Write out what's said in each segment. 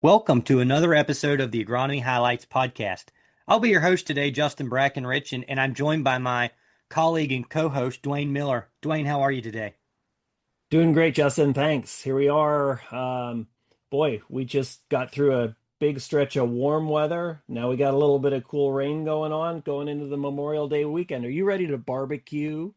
Welcome to another episode of the Agronomy Highlights podcast. I'll be your host today, Justin Brackenrich, and I'm joined by my colleague and co-host, Dwane Miller. Dwane, how are you today? Doing great, Justin. Thanks. Here we are. Boy, we just got through a big stretch of warm weather. Now we got a little bit of cool rain going into the Memorial Day weekend. Are you ready to barbecue?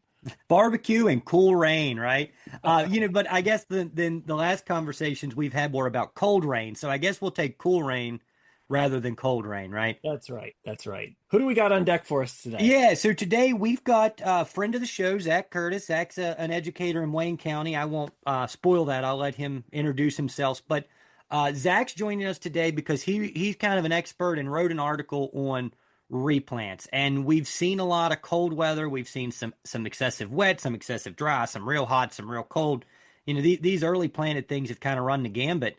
Barbecue and cool rain, right? But I guess then the last conversations we've had were about cold rain, so I guess we'll take cool rain rather than cold rain, right? That's right. That's right. Who do we got on deck for us today? Yeah, so today we've got a friend of the show, Zack Curtis. Zack's an educator in Wayne County. I won't spoil that. I'll let him introduce himself. But Zack's joining us today because he's kind of an expert and wrote an article on replants. And we've seen a lot of cold weather. We've seen some excessive wet, some excessive dry, some real hot, some real cold. These early planted things have kind of run the gambit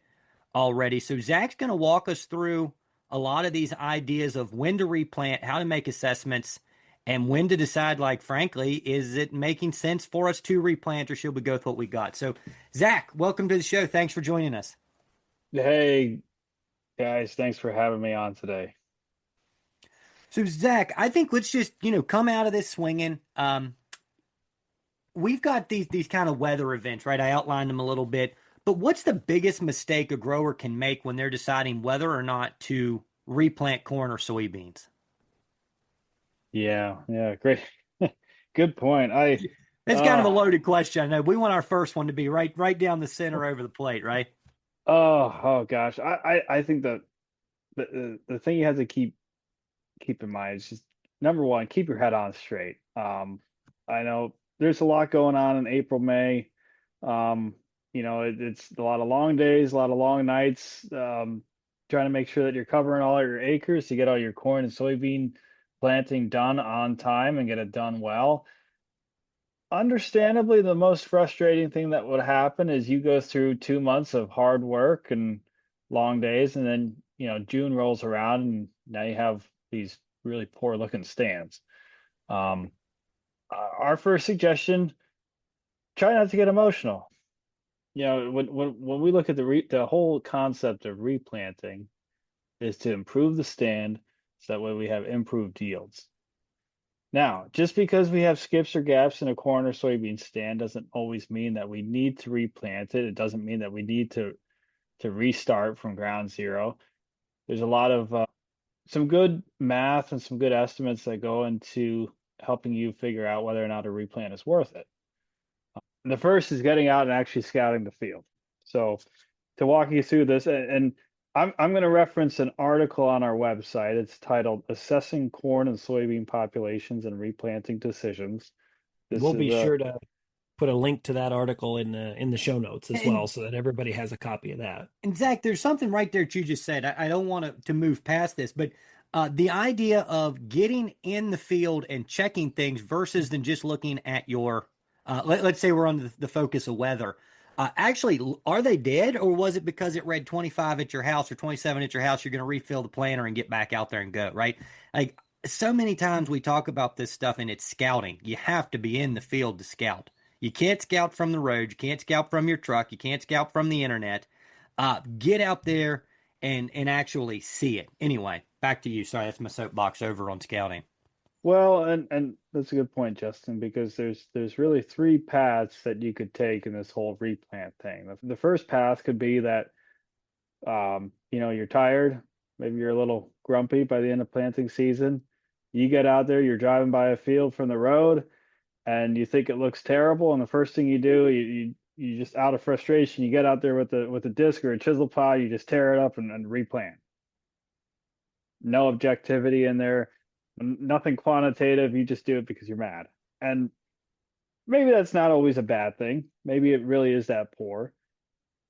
already. So Zack's going to walk us through a lot of these ideas of when to replant, how to make assessments, and when to decide, like, frankly, is it making sense for us to replant or should we go with what we got? So, Zack, welcome to the show. Thanks for joining us. Hey guys, thanks for having me on today. So, Zack, I think let's just, come out of this swinging. We've got these kind of weather events, right? I outlined them a little bit, but what's the biggest mistake a grower can make when they're deciding whether or not to replant corn or soybeans? Yeah, great. Good point. It's kind of a uh loaded question. I know we want our first one to be right down the center over the plate, right? oh gosh. I think that the thing you have to keep in mind is just number one, keep your head on straight. I know there's a lot going on in April, May. It's a lot of long days, a lot of long nights. Trying to make sure that you're covering all your acres to get all your corn and soybean planting done on time and get it done well. Understandably, the most frustrating thing that would happen is you go through 2 months of hard work and long days, and then June rolls around, and now you have these really poor looking stands. Um, our first suggestion: try not to get emotional. When we look at the whole concept of replanting is to improve the stand, so that way we have improved yields. Now, just because we have skips or gaps in a corn or soybean stand doesn't always mean that we need to replant it. It doesn't mean that we need to restart from ground zero. There's a lot of some good math and some good estimates that go into helping you figure out whether or not a replant is worth it. The first is getting out and actually scouting the field. So to walk you through this, and I'm going to reference an article on our website. It's titled "Assessing Corn and Soybean Populations and Replanting Decisions." This We'll is be sure to put a link to that article in the show notes as well, And so that everybody has a copy of that. and Zack, there's something right there that you just said. I don't want to move past this, but the idea of getting in the field and checking things versus than just looking at your, let's say we're on the focus of weather. Actually, are they dead, or was it because it read 25 at your house or 27 at your house? You're going to refill the planter and get back out there and go, right? Like so many times we talk about this stuff and it's scouting. You have to be in the field to scout. You can't scout from the road. You can't scout from your truck. You can't scout from the internet. Get out there and actually see it. Anyway, back to you. Sorry, that's my soapbox over on scouting. well, and that's a good point, Justin, because there's really three paths that you could take in this whole replant thing. The first path could be that you're tired, maybe you're a little grumpy by the end of planting season. You get out there, you're driving by a field from the road, and you think it looks terrible, and the first thing you do, you just out of frustration, you get out there with a disc or a chisel plow, you just tear it up and replant. No objectivity in there, nothing quantitative. You just do it because you're mad. And maybe that's not always a bad thing. Maybe it really is that poor.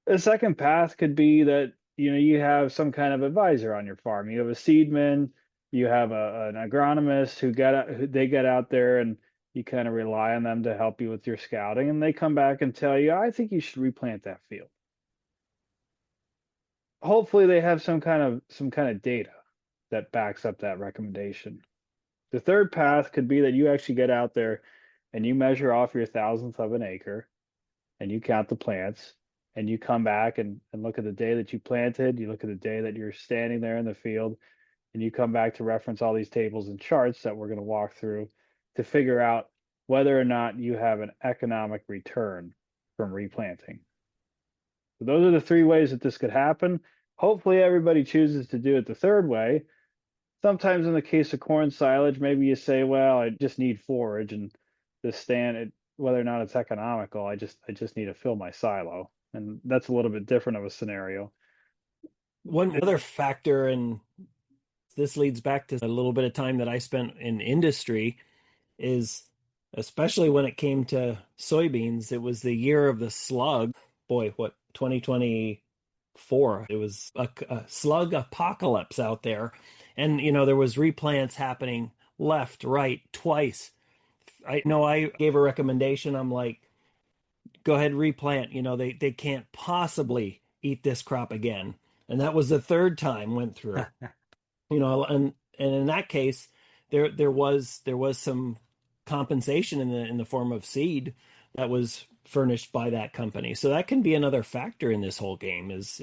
The second path could be that you have some kind of advisor on your farm. You have a seedman, you have an agronomist who they get out there, and you kind of rely on them to help you with your scouting, and they come back and tell you, I think you should replant that field. Hopefully they have some kind of data that backs up that recommendation. The third path could be that you actually get out there and you measure off your thousandth of an acre and you count the plants and you come back and look at the day that you planted, you look at the day that you're standing there in the field, and you come back to reference all these tables and charts that we're going to walk through to figure out whether or not you have an economic return from replanting. So those are the three ways that this could happen. Hopefully, everybody chooses to do it the third way. Sometimes, in the case of corn silage, maybe you say, "Well, I just need forage, and this whether or not it's economical, I just need to fill my silo," and that's a little bit different of a scenario. One other factor, and this leads back to a little bit of time that I spent in industry, is especially when it came to soybeans, it was the year of the slug. Boy, what, 2024? It was a slug apocalypse out there. And, there was replants happening left, right, twice. I know I gave a recommendation. I'm like, go ahead, replant. They can't possibly eat this crop again. And that was the third time went through. And in that case, there was some compensation in the form of seed that was furnished by that company. So that can be another factor in this whole game is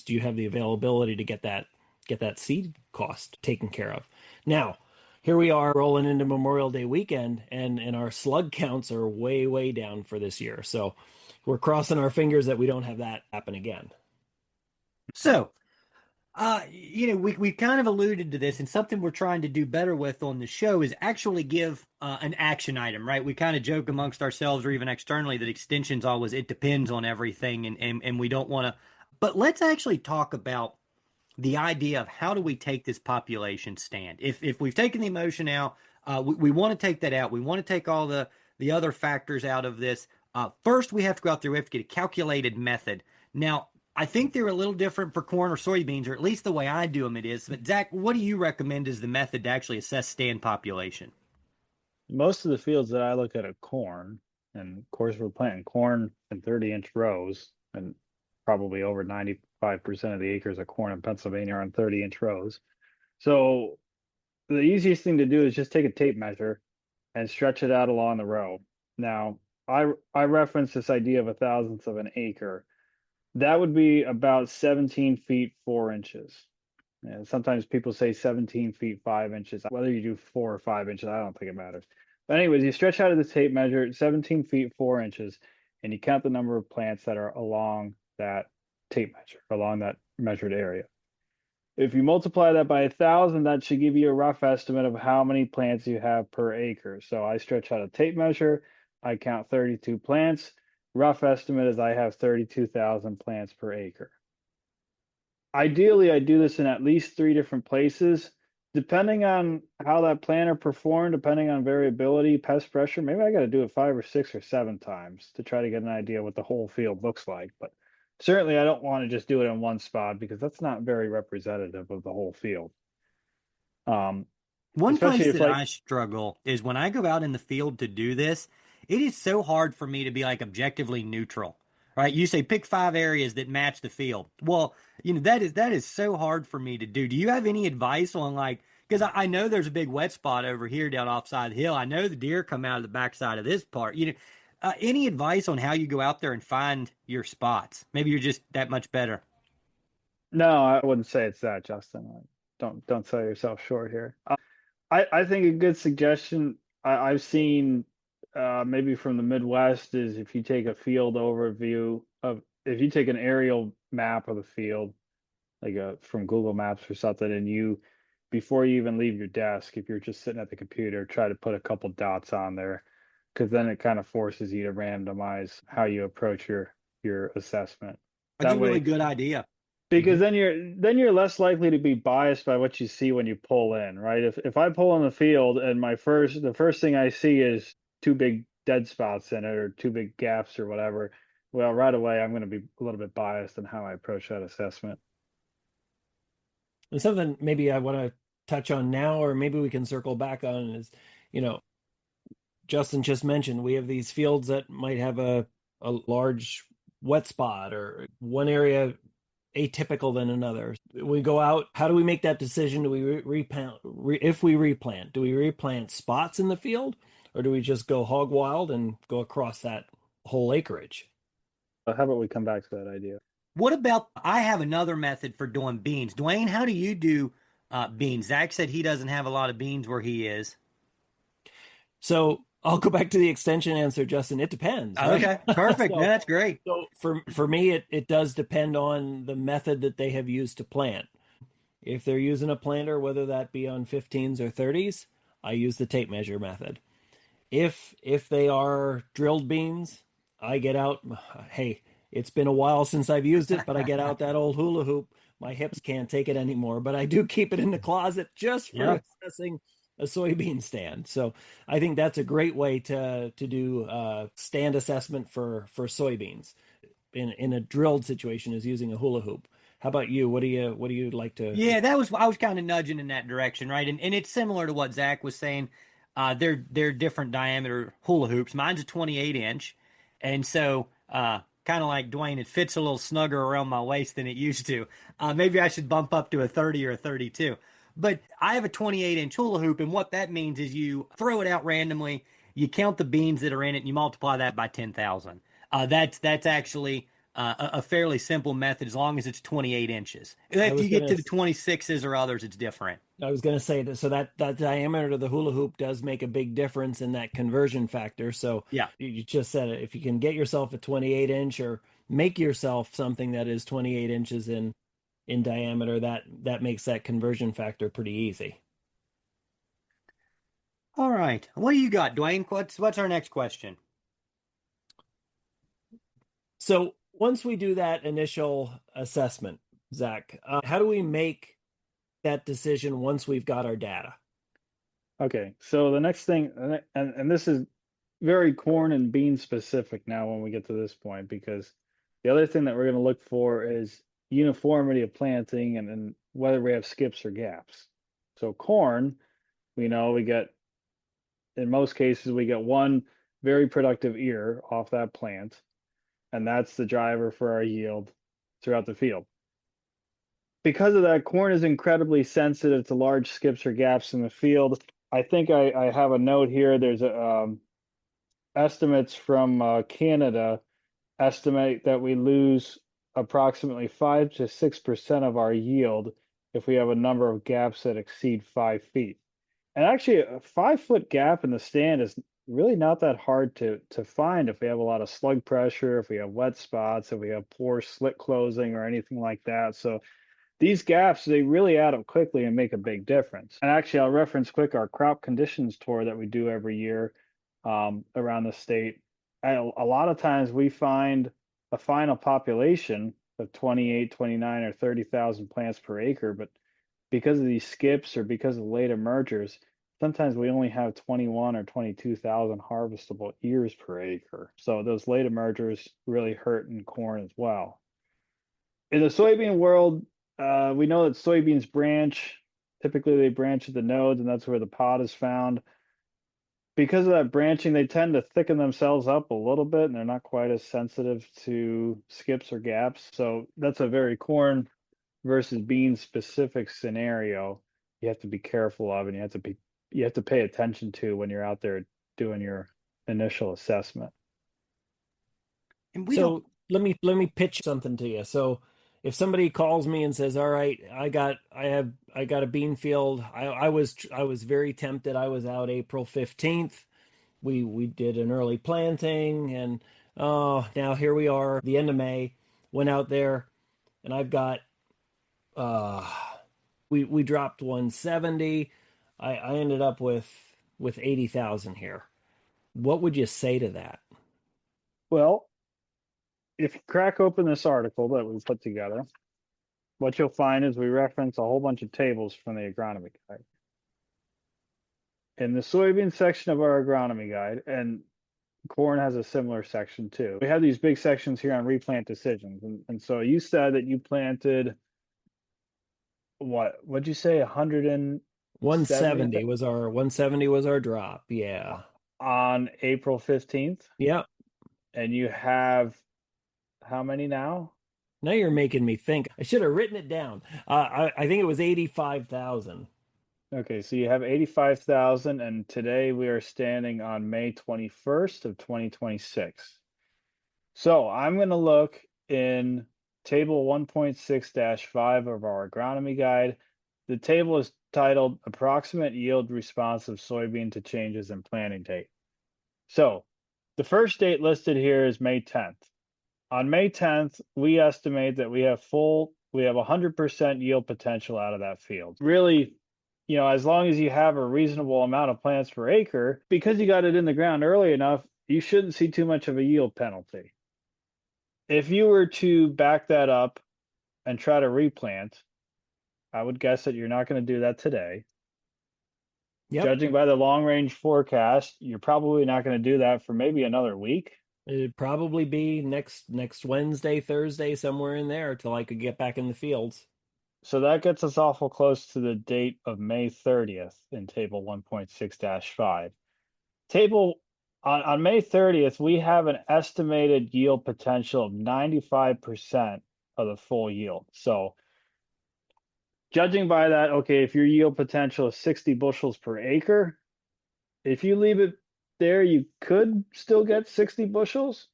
do you have the availability to get that seed cost taken care of? Now, here we are rolling into Memorial Day weekend, and our slug counts are way, way down for this year. So we're crossing our fingers that we don't have that happen again. So, we kind of alluded to this, and something we're trying to do better with on the show is actually give an action item, right? We kind of joke amongst ourselves or even externally that extensions always, it depends on everything, and we don't want to. But let's actually talk about the idea of how do we take this population stand. If we've taken the emotion out, we want to take that out. We want to take all the other factors out of this. First, we have to go out there. We have to get a calculated method. Now, I think they're a little different for corn or soybeans, or at least the way I do them it is. But Zach, what do you recommend as the method to actually assess stand population? Most of the fields that I look at are corn, and of course we're planting corn in 30-inch rows, and probably over 95% of the acres of corn in Pennsylvania are on 30-inch rows. So the easiest thing to do is just take a tape measure and stretch it out along the row. Now, I reference this idea of a thousandth of an acre. That would be about 17 feet 4 inches. And sometimes people say 17 feet 5 inches. Whether you do 4 or 5 inches, I don't think it matters. But anyways, you stretch out of the tape measure 17 feet 4 inches, and you count the number of plants that are along that tape measure, along that measured area. If you multiply that by 1,000, that should give you a rough estimate of how many plants you have per acre. So I stretch out a tape measure, I count 32 plants. Rough estimate is I have 32,000 plants per acre. Ideally, I do this in at least 3 different places. Depending on how that planter performed, depending on variability, pest pressure, maybe I got to do it 5 or 6 or 7 times to try to get an idea what the whole field looks like. But certainly, I don't want to just do it in one spot because that's not very representative of the whole field. One Especially place if that I struggle is when I go out in the field to do this, it is so hard for me to be like objectively neutral, right? You say pick 5 areas that match the field. Well, that is so hard for me to do. Do you have any advice on like, because I know there's a big wet spot over here down offside the hill. I know the deer come out of the backside of this part. Any advice on how you go out there and find your spots? Maybe you're just that much better. No, I wouldn't say it's that, Justin. Don't sell yourself short here. I think a good suggestion I've seen maybe from the Midwest is if you take a field overview of if you take an aerial map of the field, like from Google Maps or something, and you before you even leave your desk, if you're just sitting at the computer, try to put a couple dots on there, because then it kind of forces you to randomize how you approach your assessment. That's a That really way, good idea. because then you're less likely to be biased by what you see when you pull in, right? If I pull in the field and the first thing I see is 2 big dead spots in it or 2 big gaps or whatever, well, right away I'm going to be a little bit biased in how I approach that assessment. And something maybe I want to touch on now, or maybe we can circle back on is, you know, Justin just mentioned we have these fields that might have a large wet spot or one area atypical than another. We go out, how do we make that decision? Do we replant? If we replant, do we replant spots in the field or do we just go hog wild and go across that whole acreage? How about we come back to that idea? What about, I have another method for doing beans. Dwane, how do you do beans? Zach said he doesn't have a lot of beans where he is. So I'll go back to the extension answer, Justin. It depends, right? Okay, perfect. No, So that's great. so for me, it does depend on the method that they have used to plant. If they're using a planter, whether that be on 15s or 30s, I use the tape measure method. If they are drilled beans, I get out. Hey, it's been a while since I've used it, but I get out that old hula hoop. My hips can't take it anymore, but I do keep it in the closet just for Yeah. assessing a soybean stand. So I think that's a great way to do stand assessment for soybeans in a drilled situation is using a hula hoop. How about you? What do you like to? Yeah, that was I was kind of nudging in that direction, right? And it's similar to what Zach was saying. They're different diameter hula hoops. Mine's a 28 inch, and so kind of like Dwane, it fits a little snugger around my waist than it used to. Maybe I should bump up to a 30 or a 32. But I have a 28-inch hula hoop, and what that means is you throw it out randomly, you count the beans that are in it, and you multiply that by 10,000. That's actually a fairly simple method as long as it's 28 inches. I If was you get gonna to the 26s or others, it's different. I was going to say that, so that diameter of the hula hoop does make a big difference in that conversion factor. So Yeah. you just said it. If you can get yourself a 28 inch or make yourself something that is 28 inches in diameter, that makes that conversion factor pretty easy. All right. What do you got, Dwane? What's our next question? So once we do that initial assessment, Zach, how do we make that decision once we've got our data? Okay, so the next thing, and this is very corn and bean specific now when we get to this point, because the other thing that we're going to look for is uniformity of planting and whether we have skips or gaps. So corn, we know we get, in most cases, we get one very productive ear off that plant, and that's the driver for our yield throughout the field. Because of that, corn is incredibly sensitive to large skips or gaps in the field. I think I have a note here. There's estimates from Canada estimate that we lose approximately 5 to 6% of our yield if we have a number of gaps that exceed 5 feet. And actually, a 5 foot gap in the stand is really not that hard to find if we have a lot of slug pressure, if we have wet spots, if we have poor slit closing or anything like that. So these gaps, they really add up quickly and make a big difference. And actually, I'll reference quick our crop conditions tour that we do every year around the state. A lot of times we find a final population of 28, 29, or 30,000 plants per acre, but because of these skips or because of late emergers, sometimes we only have 21 or 22,000 harvestable ears per acre. So those late emergers really hurt in corn as well. In the soybean world, we know that soybeans branch. Typically, they branch at the nodes, and that's where the pod is found. Because of that branching, they tend to thicken themselves up a little bit, and they're not quite as sensitive to skips or gaps. So that's a very corn versus bean specific scenario you have to be careful of, and you have to pay attention to when you're out there doing your initial assessment. And we don't. So let me pitch something to you. So if somebody calls me and says, "All right, I got a bean field. I was very tempted. I was out April 15th. We did an early planting, and oh, now here we are, the end of May. Went out there, and I've got uh we dropped 170. I ended up with 80,000 here. What would you say to that? Well, if you crack open this article that we put together, what you'll find is we reference a whole bunch of tables from the agronomy guide. In the soybean section of our agronomy guide, and corn has a similar section too. We have these big sections here on replant decisions. And so you said that you planted what'd you say, 170 170 was our drop. Yeah. on April 15th? Yep. And you have how many now? Now you're making me think. I should have written it down. I think it was 85,000. Okay, so you have 85,000, and today we are standing on May 21st of 2026. So I'm going to look in table 1.6-5 of our agronomy guide. The table is titled Approximate Yield Response of Soybean to Changes in Planting Date. So the first date listed here is May 10th. On May 10th, we estimate that we have 100% yield potential out of that field. Really, as long as you have a reasonable amount of plants per acre, because you got it in the ground early enough, you shouldn't see too much of a yield penalty. If you were to back that up and try to replant, I would guess that you're not going to do that today. Yep. Judging by the long range forecast, you're probably not going to do that for maybe another week. It'd probably be next Wednesday, Thursday, somewhere in there till I could get back in the fields. So that gets us awful close to the date of May 30th in table 1.6-5. Table on May 30th, we have an estimated yield potential of 95% of the full yield. So judging by that, okay, if your yield potential is 60 bushels per acre, if you leave it there, you could still get 60 bushels.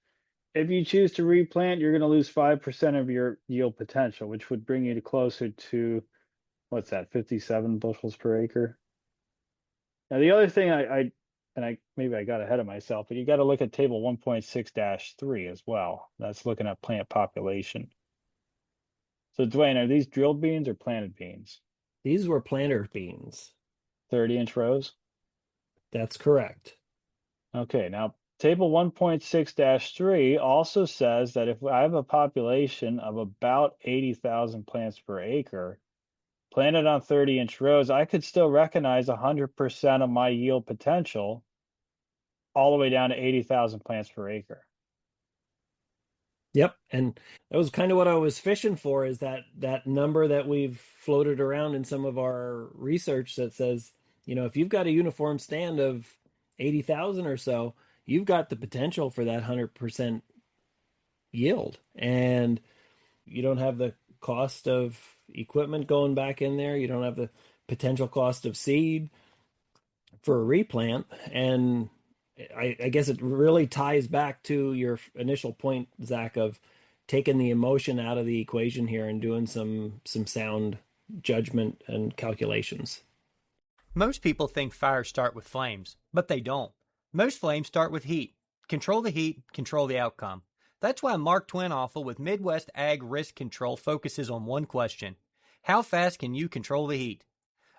If you choose to replant, you're going to lose 5% of your yield potential, which would bring you to closer to, what's that, 57 bushels per acre. Now, the other thing I maybe I got ahead of myself, but you got to look at table 1.6-3 as well. That's looking at plant population. So Dwane, are these drilled beans or planted beans? These were planter beans. 30-inch rows? That's correct. Okay, now table 1.6-3 also says that if I have a population of about 80,000 plants per acre, planted on 30-inch rows, I could still recognize 100% of my yield potential all the way down to 80,000 plants per acre. Yep, and that was kind of what I was fishing for, is that number that we've floated around in some of our research that says, if you've got a uniform stand of 80,000 or so, you've got the potential for that 100% yield. And you don't have the cost of equipment going back in there. You don't have the potential cost of seed for a replant. And I guess it really ties back to your initial point, Zach, of taking the emotion out of the equation here and doing some sound judgment and calculations. Most people think fires start with flames, but they don't. Most flames start with heat. Control the heat, control the outcome. That's why Mark Twinoffel with Midwest Ag Risk Control focuses on one question: how fast can you control the heat?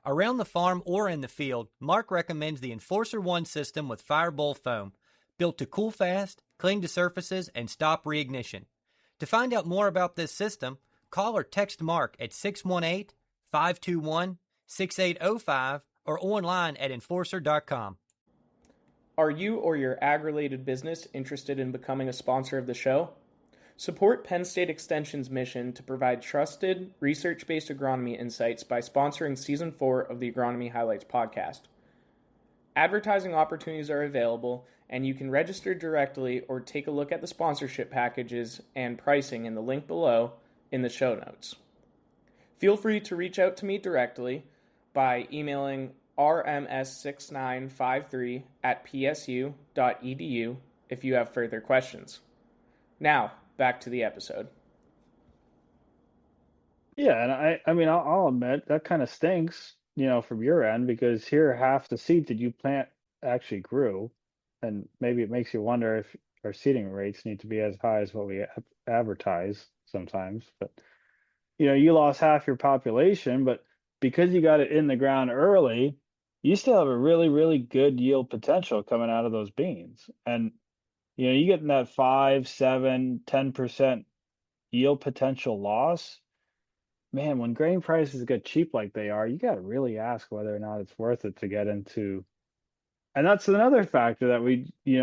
Around the farm or in the field, Mark recommends the Enforcer One system with Firebowl foam, built to cool fast, cling to surfaces, and stop reignition. To find out more about this system, call or text Mark at 618-521-6805 or online at enforcer.com. Are you or your ag-related business interested in becoming a sponsor of the show? Support Penn State Extension's mission to provide trusted, research-based agronomy insights by sponsoring Season 4 of the Agronomy Highlights podcast. Advertising opportunities are available, and you can register directly or take a look at the sponsorship packages and pricing in the link below in the show notes. Feel free to reach out to me directly by emailing rms6953@psu.edu if you have further questions. Now, back to the episode. Yeah, and I mean, I'll admit that kind of stinks, from your end, because here half the seed that you plant actually grew, and maybe it makes you wonder if our seeding rates need to be as high as what we advertise sometimes. But you lost half your population, but because you got it in the ground early, you still have a really, really good yield potential coming out of those beans. And you getting that 5, 7, 10% yield potential loss. Man, when grain prices get cheap like they are, you got to really ask whether or not it's worth it to get into. And that's another factor that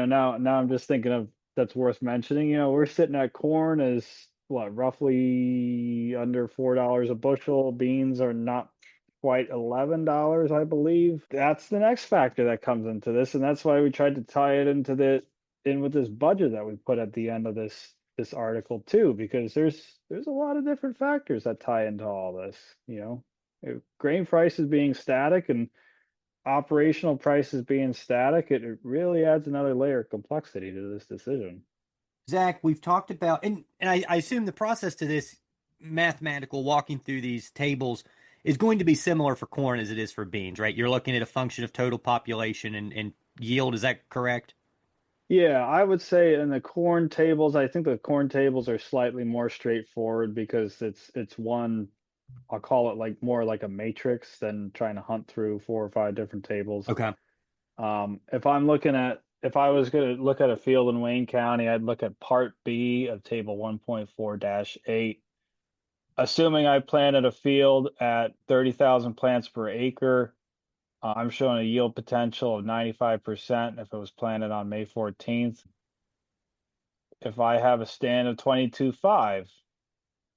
now I'm just thinking of that's worth mentioning. We're sitting at corn is what, roughly under $4 a bushel. Beans are not quite $11, I believe. That's the next factor that comes into this, and that's why we tried to tie it in with this budget that we put at the end of this article too, because there's a lot of different factors that tie into all this. Grain prices being static and operational prices being static, it really adds another layer of complexity to this decision. Zach, we've talked about, and I assume the process to this mathematical walking through these tables is going to be similar for corn as it is for beans, right? You're looking at a function of total population and yield. Is that correct? Yeah, I would say in the corn tables, I think the corn tables are slightly more straightforward because it's one, I'll call it like more like a matrix than trying to hunt through 4 or 5 different tables. Okay. If I was going to look at a field in Wayne County, I'd look at Part B of Table 1.4-8. Assuming I planted a field at 30,000 plants per acre, I'm showing a yield potential of 95% if it was planted on May 14th. If I have a stand of 22.5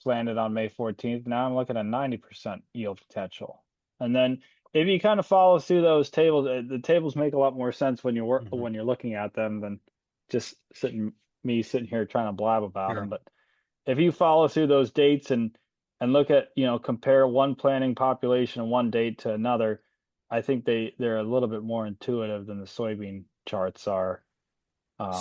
planted on May 14th, now I'm looking at 90% yield potential. And then if you kind of follow through those tables, the tables make a lot more sense when when you're looking at them than just sitting here trying to blab about them. Sure. But if you follow through those dates and look at, compare one planting population and one date to another, I think they're a little bit more intuitive than the soybean charts are.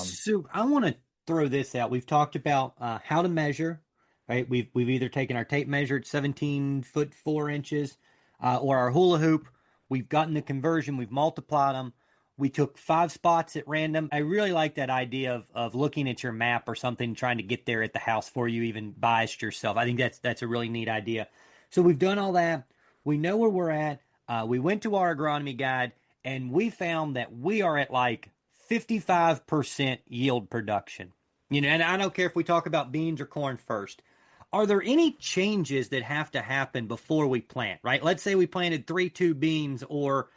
So I want to throw this out. We've talked about how to measure, right? We've either taken our tape measure at 17 foot 4 inches, or our hula hoop. We've gotten the conversion. We've multiplied them. We took 5 spots at random. I really like that idea of looking at your map or something, trying to get there at the house before you even biased yourself. I think that's a really neat idea. So we've done all that. We know where we're at. We went to our agronomy guide and we found that we are at like 55% yield production. And I don't care if we talk about beans or corn first. Are there any changes that have to happen before we plant, right? Let's say we planted 3-2 beans or,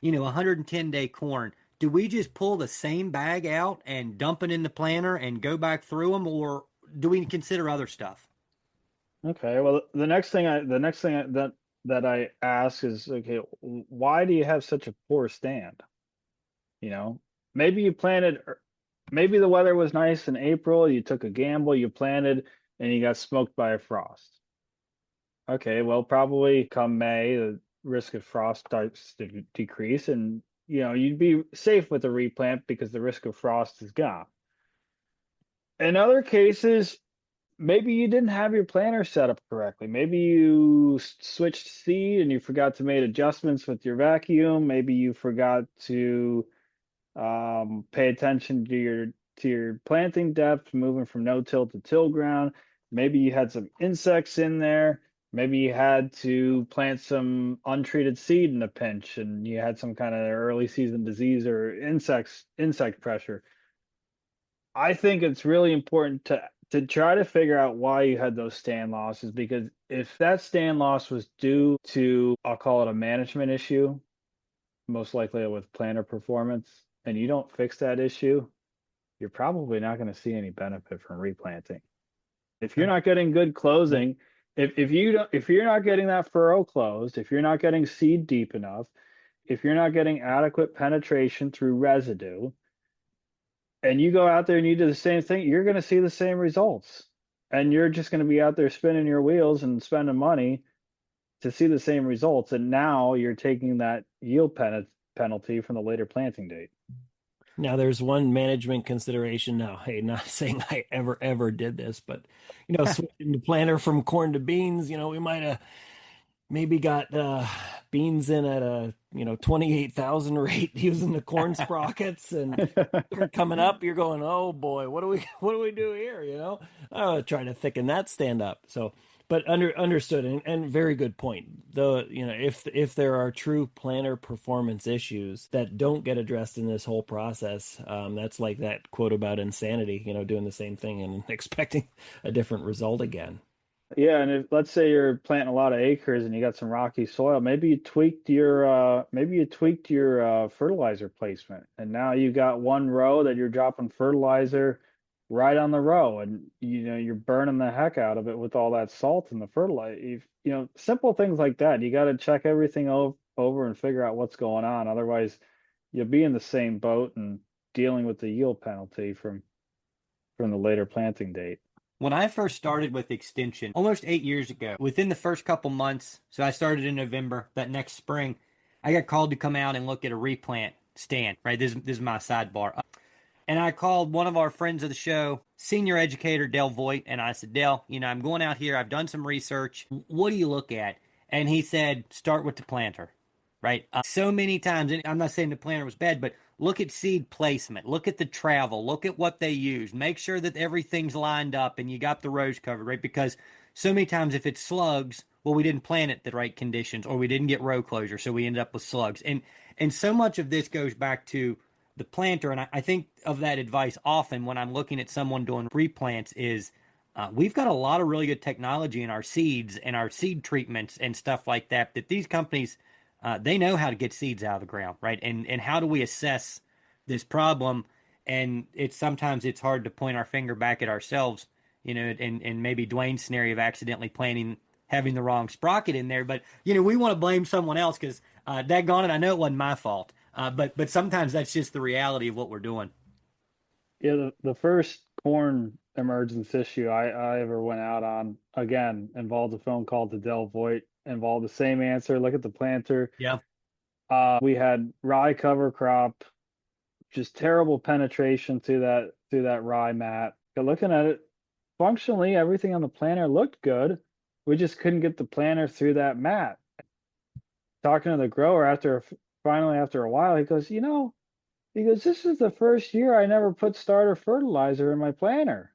110-day corn. Do we just pull the same bag out and dump it in the planter and go back through them, or do we consider other stuff? Okay, well, that I ask is, okay, why do you have such a poor stand? You know, maybe you planted, maybe the weather was nice in April, you took a gamble, you planted, and you got smoked by a frost. Okay, well, probably come May, the risk of frost starts to decrease, and you'd be safe with a replant because the risk of frost is gone. In other cases, maybe you didn't have your planter set up correctly. Maybe you switched seed and you forgot to make adjustments with your vacuum. Maybe you forgot to pay attention to your planting depth, moving from no-till to till ground. Maybe you had some insects in there. Maybe you had to plant some untreated seed in a pinch, and you had some kind of early season disease or insect pressure. I think it's really important to try to figure out why you had those stand losses, because if that stand loss was due to, I'll call it a management issue, most likely with planter performance, and you don't fix that issue, you're probably not going to see any benefit from replanting. If you're not getting good closing, if you're not getting that furrow closed, if you're not getting seed deep enough, if you're not getting adequate penetration through residue, and you go out there and you do the same thing, you're going to see the same results. And you're just going to be out there spinning your wheels and spending money to see the same results. And now you're taking that yield penalty from the later planting date. Now, there's one management consideration. Now, hey, not saying I ever did this, but switching the planter from corn to beans, we might have maybe got beans in at a 28,000 rate using the corn sprockets, and they're coming up. You're going, oh boy, what do we do here? Try to thicken that stand up. So, but understood, and very good point. Though if there are true planter performance issues that don't get addressed in this whole process, that's like that quote about insanity. Doing the same thing and expecting a different result again. Yeah, and let's say you're planting a lot of acres and you got some rocky soil, maybe you tweaked your fertilizer placement, and now you got one row that you're dropping fertilizer right on the row, and you're burning the heck out of it with all that salt in the fertilizer. Simple things like that. You got to check everything over and figure out what's going on. Otherwise, you'll be in the same boat and dealing with the yield penalty from the later planting date. When I first started with extension almost 8 years ago, within the first couple months, so I started in November, that next spring, I got called to come out and look at a replant stand, right? This is my sidebar. And I called one of our friends of the show, senior educator Del Voigt, and I said, Del, I'm going out here. I've done some research. What do you look at? And he said, start with the planter, right? So many times, and I'm not saying the planter was bad, but look at seed placement, look at the travel, look at what they use, make sure that everything's lined up and you got the rows covered, right? Because so many times if it's slugs, well, we didn't plant it the right conditions or we didn't get row closure, so we ended up with slugs. And so much of this goes back to the planter, and I think of that advice often when I'm looking at someone doing replants is we've got a lot of really good technology in our seeds and our seed treatments and stuff like that these companies they know how to get seeds out of the ground, right? And how do we assess this problem? And sometimes it's hard to point our finger back at ourselves, and maybe Dwane's scenario of accidentally planting having the wrong sprocket in there, but we want to blame someone else because daggone it, I know it wasn't my fault. But sometimes that's just the reality of what we're doing. Yeah, the first corn emergence issue I ever went out on, again, involved a phone call to Del Voigt, involved the same answer. Look at the planter. Yeah. We had rye cover crop, just terrible penetration through that rye mat. But looking at it, functionally, everything on the planter looked good. We just couldn't get the planter through that mat. Talking to the grower finally after a while, he goes, this is the first year I never put starter fertilizer in my planter.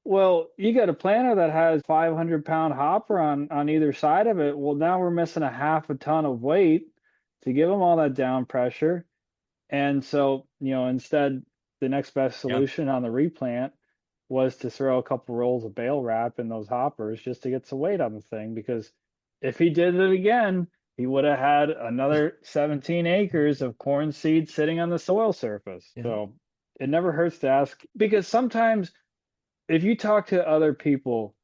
Well, you got a planter that has 500-pound hopper on either side of it. Well, now we're missing a half a ton of weight to give them all that down pressure. And so, instead, the next best Yep. solution on the replant was to throw a couple rolls of bale wrap in those hoppers just to get some weight on the thing. Because if he did it again, he would have had another 17 acres of corn seed sitting on the soil surface. Yeah. So it never hurts to ask, because sometimes if you talk to other people,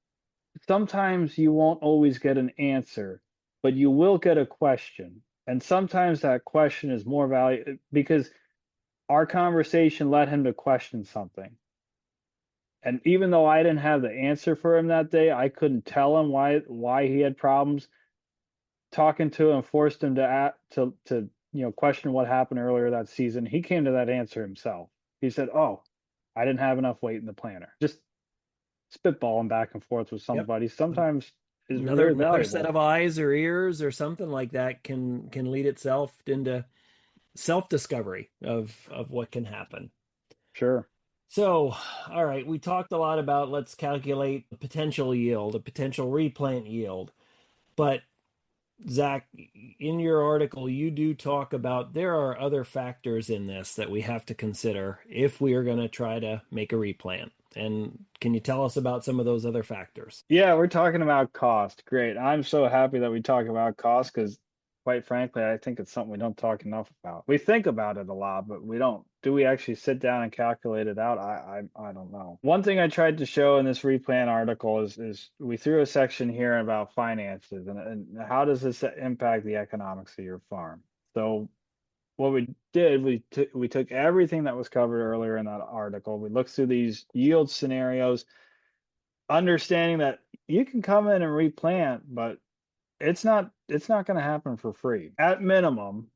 sometimes you won't always get an answer, but you will get a question. And sometimes that question is more valuable because our conversation led him to question something. And even though I didn't have the answer for him that day, I couldn't tell him why he had problems. Talking to him forced him to question what happened earlier that season. He came to that answer himself. He said, "Oh, I didn't have enough weight in the planter." Just spitballing back and forth with Yep. somebody sometimes is Another very another set valuable. of eyes or ears or something like that can lead itself into self-discovery of what can happen. Sure. So, all right, we talked a lot about let's calculate the potential yield, a potential replant yield. But Zack, in your article, you do talk about there are other factors in this that we have to consider if we are going to try to make a replant. And can you tell us about some of those other factors? Yeah, we're talking about cost. Great. I'm so happy that we talk about cost because, quite frankly, I think it's something we don't talk enough about. We think about it a lot, but we don't. Do we actually sit down and calculate it out? I don't know. One thing I tried to show in this replant article is we threw a section here about finances and how does this impact the economics of your farm. So what we did, we took everything that was covered earlier in that article. We looked through these yield scenarios, understanding that you can come in and replant, but it's not going to happen for free. At minimum,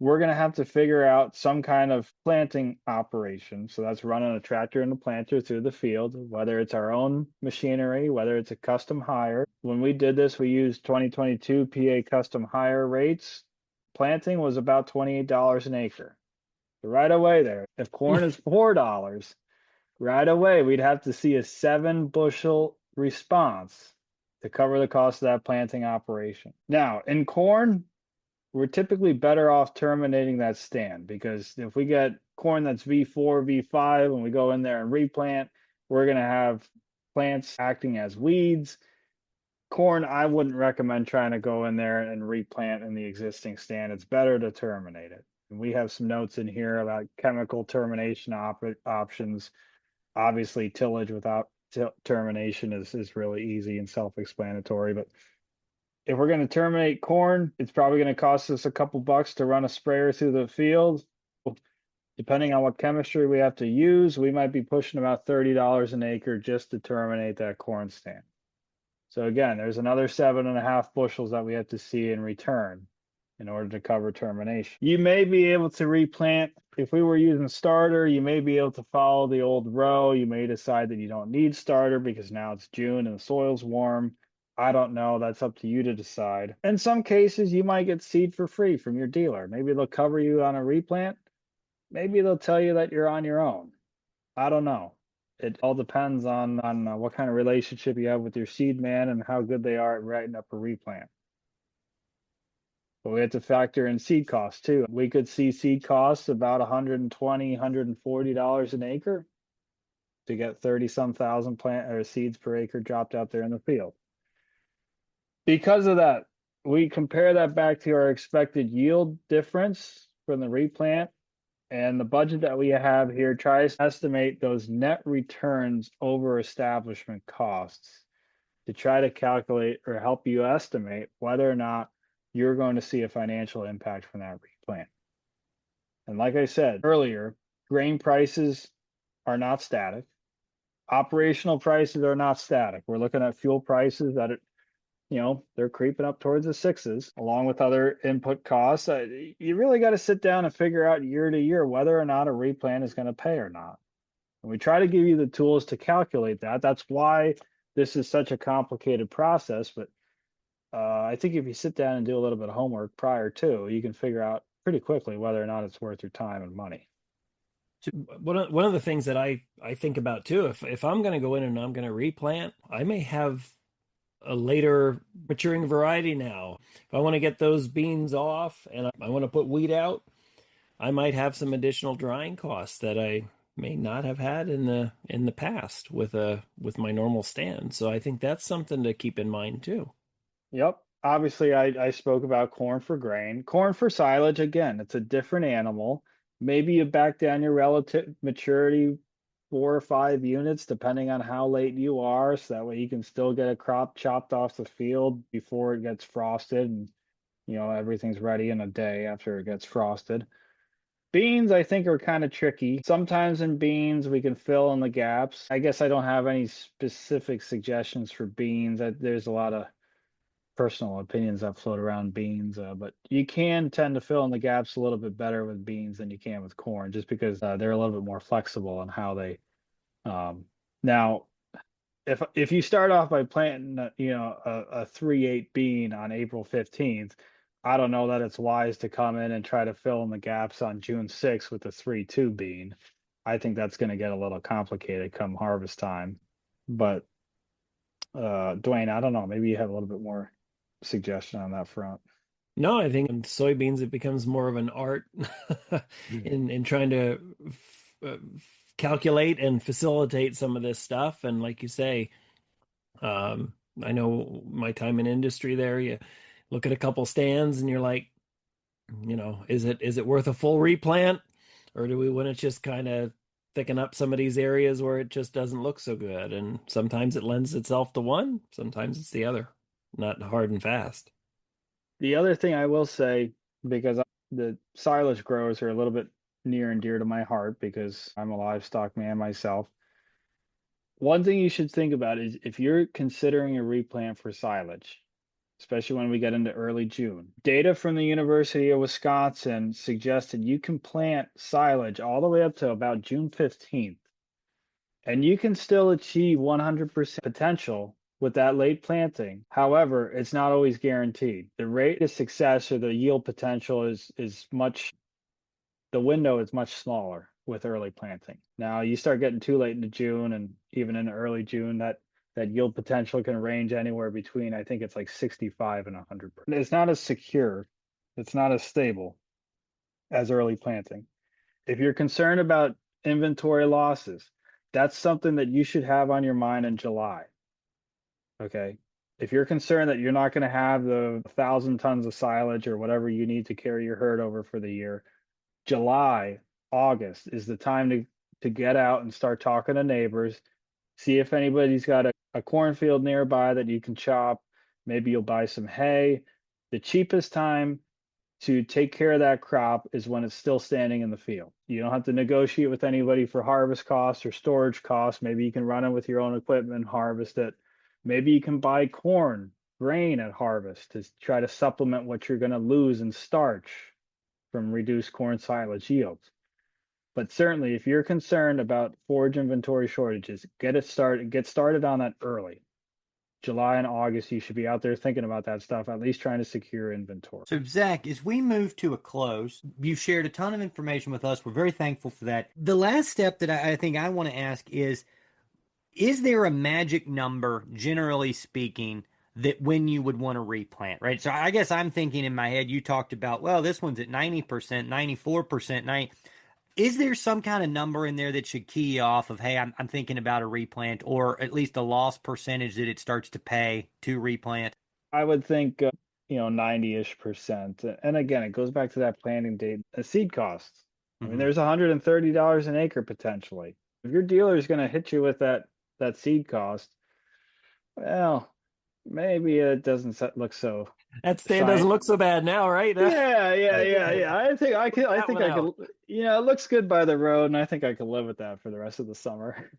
we're going to have to figure out some kind of planting operation. So that's running a tractor and a planter through the field, whether it's our own machinery, whether it's a custom hire. When we did this, we used 2022 PA custom hire rates. Planting was about $28 an acre. So right away there, if corn is $4, right away we'd have to see a 7 bushel response to cover the cost of that planting operation. Now, in corn, we're typically better off terminating that stand because if we get corn that's V4, V5, and we go in there and replant, we're going to have plants acting as weeds. Corn, I wouldn't recommend trying to go in there and replant in the existing stand. It's better to terminate it. And we have some notes in here about chemical termination options. Obviously, tillage without termination is really easy and self-explanatory, but if we're going to terminate corn, it's probably going to cost us a couple bucks to run a sprayer through the field. Depending on what chemistry we have to use, we might be pushing about $30 an acre just to terminate that corn stand. So again, there's another 7.5 bushels that we have to see in return. in order to cover termination. You may be able to replant. If we were using starter, you may be able to follow the old row. You may decide that you don't need starter because now it's June and the soil's warm. I don't know. That's up to you to decide. In some cases, you might get seed for free from your dealer. Maybe they'll cover you on a replant. Maybe they'll tell you that you're on your own. I don't know. It all depends on what kind of relationship you have with your seed man and how good they are at writing up a replant. But we have to factor in seed costs too. We could see seed costs about $120, $140 an acre to get 30 some thousand plant or seeds per acre dropped out there in the field. Because of that, we compare that back to our expected yield difference from the replant, and the budget that we have here tries to estimate those net returns over establishment costs to try to calculate or help you estimate whether or not you're going to see a financial impact from that replant. And like I said earlier, grain prices are not static. Operational prices are not static. We're looking at fuel prices that they're creeping up towards the sixes, along with other input costs. You really got to sit down and figure out year to year whether or not a replant is going to pay or not. And we try to give you the tools to calculate that. That's why this is such a complicated process. But I think if you sit down and do a little bit of homework prior to, you can figure out pretty quickly whether or not it's worth your time and money. So one of the things that I think about too, if I'm going to go in and I'm going to replant, I may have a later maturing variety now. If I want to get those beans off and I want to put wheat out, I might have some additional drying costs that I may not have had in the past with my normal stand. So I think that's something to keep in mind too. Yep. Obviously, I spoke about corn for grain. Corn for silage, again, it's a different animal. Maybe you back down your relative maturity 4 or 5 units, depending on how late you are, so that way you can still get a crop chopped off the field before it gets frosted and everything's ready in a day after it gets frosted. Beans, I think, are kind of tricky. Sometimes in beans, we can fill in the gaps. I guess I don't have any specific suggestions for beans. There's a lot of personal opinions that float around beans, but you can tend to fill in the gaps a little bit better with beans than you can with corn, just because they're a little bit more flexible on how they. Now, if you start off by planting, a 3/8 bean on April 15th, I don't know that it's wise to come in and try to fill in the gaps on June 6th with a 3/2 bean. I think that's going to get a little complicated come harvest time. But Dwane, I don't know. Maybe you have a little bit more suggestion on that front. No, I think in soybeans it becomes more of an art in trying to calculate and facilitate some of this stuff. And like you say, I know my time in industry there, you look at a couple stands and you're like, is it worth a full replant, or do we want to just kind of thicken up some of these areas where it just doesn't look so good? And sometimes it lends itself to one, sometimes it's the other, not hard and fast. The other thing I will say, because the silage growers are a little bit near and dear to my heart because I'm a livestock man myself. One thing you should think about is if you're considering a replant for silage, especially when we get into early June. Data from the University of Wisconsin suggested you can plant silage all the way up to about June 15th, and you can still achieve 100% potential with that late planting. However, it's not always guaranteed. The rate of success or the yield potential the window is much smaller with early planting. Now, you start getting too late into June and even into early June, that yield potential can range anywhere between, I think it's like 65 and 100%. It's not as secure, it's not as stable as early planting. If you're concerned about inventory losses, that's something that you should have on your mind in July. Okay. If you're concerned that you're not going to have the 1,000 tons of silage or whatever you need to carry your herd over for the year, July, August is the time to get out and start talking to neighbors, see if anybody's got a cornfield nearby that you can chop. Maybe you'll buy some hay. The cheapest time to take care of that crop is when it's still standing in the field. You don't have to negotiate with anybody for harvest costs or storage costs. Maybe you can run it with your own equipment, harvest it. Maybe you can buy corn grain at harvest to try to supplement what you're going to lose in starch from reduced corn silage yields. But certainly, if you're concerned about forage inventory shortages, get started on that early. July and August, you should be out there thinking about that stuff, at least trying to secure inventory. So, Zack, as we move to a close, you've shared a ton of information with us. We're very thankful for that. The last step that I think I want to ask is there a magic number, generally speaking, that when you would want to replant, right? So I guess I'm thinking in my head, you talked about, well, this one's at 90%, 94%, 90. Is there some kind of number in there that should key you off of, hey, I'm thinking about a replant, or at least a loss percentage that it starts to pay to replant? I would think, 90-ish%. And again, it goes back to that planting date, seed costs. I mean, there's $130 an acre potentially. If your dealer is going to hit you with that seed cost, well, maybe it doesn't look so. That stand doesn't look so bad now, right? Yeah. I think I could. I That think one I could. out. It looks good by the road, and I think I could live with that for the rest of the summer.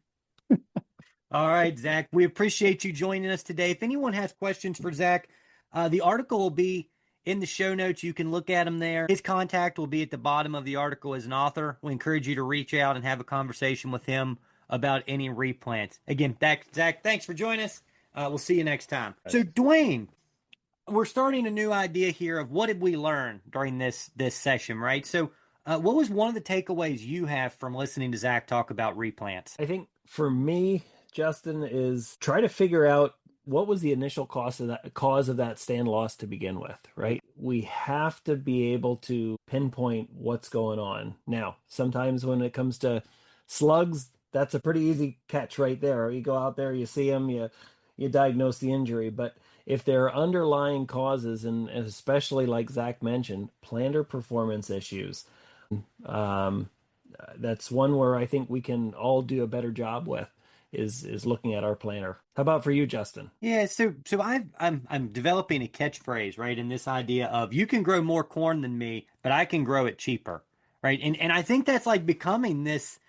All right, Zack, we appreciate you joining us today. If anyone has questions for Zack, the article will be in the show notes. You can look at them there. His contact will be at the bottom of the article as an author. We encourage you to reach out and have a conversation with him about any replants. Again, Zack, thanks for joining us. We'll see you next time. So, Dwane, we're starting a new idea here of what did we learn during this session, right? So, what was one of the takeaways you have from listening to Zack talk about replants? I think for me, Justin, is try to figure out what was the initial cause of that stand loss to begin with, right? We have to be able to pinpoint what's going on. Now, sometimes when it comes to slugs, that's a pretty easy catch right there. You go out there, you see them, you diagnose the injury. But if there are underlying causes, and especially like Zack mentioned, planter performance issues, that's one where I think we can all do a better job with is looking at our planter. How about for you, Justin? Yeah, so I'm developing a catchphrase, right? In this idea of you can grow more corn than me, but I can grow it cheaper, right? And I think that's like becoming this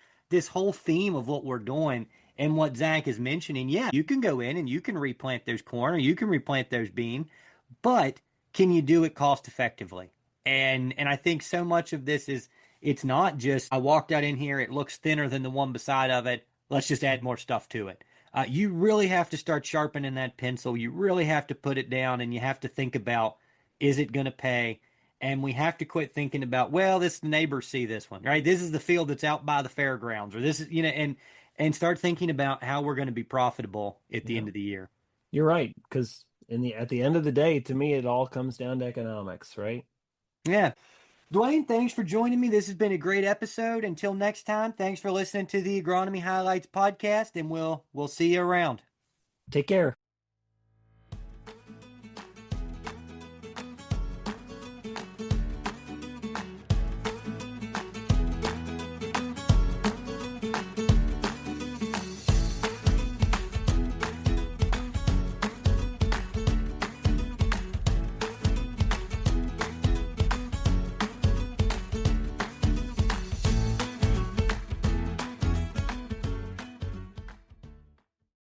whole theme of what we're doing and what Zack is mentioning. Yeah, you can go in and you can replant those corn or you can replant those bean, but can you do it cost effectively? And I think so much of this is it's not just I walked out in here, it looks thinner than the one beside of it. Let's just add more stuff to it. You really have to start sharpening that pencil. You really have to put it down and you have to think about, is it going to pay? And we have to quit thinking about, well, the neighbors see this one, right? This is the field that's out by the fairgrounds, or this is, and start thinking about how we're going to be profitable at the end of the year. You're right, because at the end of the day, to me, it all comes down to economics, right? Yeah. Dwane, thanks for joining me. This has been a great episode. Until next time, thanks for listening to the Agronomy Highlights podcast, and we'll see you around. Take care.